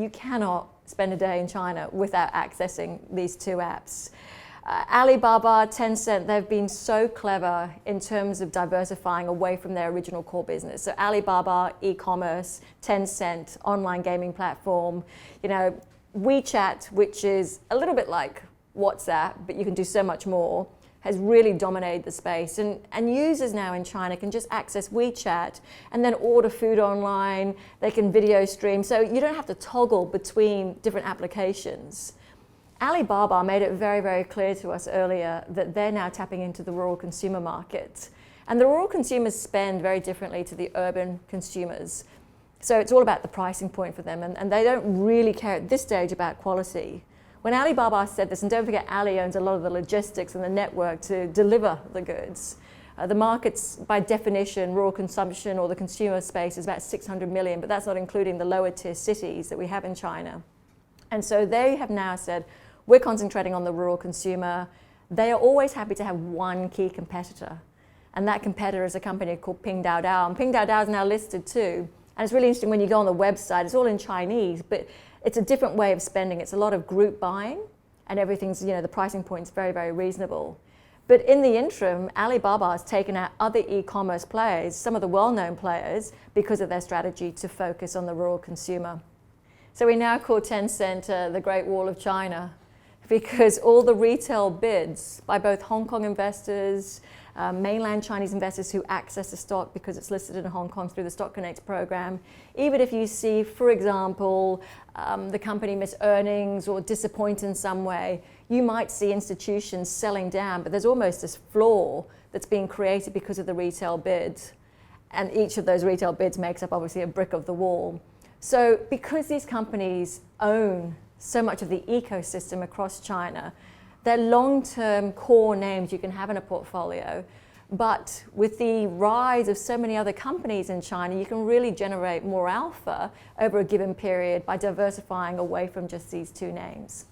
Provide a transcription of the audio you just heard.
you cannot spend a day in China without accessing these two apps. Alibaba, Tencent, they've been so clever in terms of diversifying away from their original core business. So Alibaba, e-commerce, Tencent, online gaming platform, WeChat, which is a little bit like WhatsApp, but you can do so much more, has really dominated the space. And users now in China can just access WeChat and then order food online, they can video stream, so you don't have to toggle between different applications. Alibaba made it very, very clear to us earlier that they're now tapping into the rural consumer market. And the rural consumers spend very differently to the urban consumers. So it's all about the pricing point for them, and they don't really care at this stage about quality. When Alibaba said this, and don't forget Ali owns a lot of the logistics and the network to deliver the goods, the market's, by definition, rural consumption or the consumer space is about 600 million, but that's not including the lower tier cities that we have in China. And so they have now said, we're concentrating on the rural consumer. They are always happy to have one key competitor. And that competitor is a company called Pinduoduo. And Pinduoduo is now listed too. And it's really interesting when you go on the website, it's all in Chinese, but it's a different way of spending. It's a lot of group buying and everything's, the pricing point's very, very reasonable. But in the interim, Alibaba has taken out other e-commerce players, some of the well-known players, because of their strategy to focus on the rural consumer. So we now call Tencent the Great Wall of China, because all the retail bids by both Hong Kong investors, mainland Chinese investors who access the stock because it's listed in Hong Kong through the Stock Connect program, even if you see, for example, the company miss earnings or disappoint in some way, you might see institutions selling down, but there's almost this floor that's being created because of the retail bid. And each of those retail bids makes up obviously a brick of the wall. So because these companies own so much of the ecosystem across China, they're long-term core names you can have in a portfolio. But with the rise of so many other companies in China, you can really generate more alpha over a given period by diversifying away from just these two names.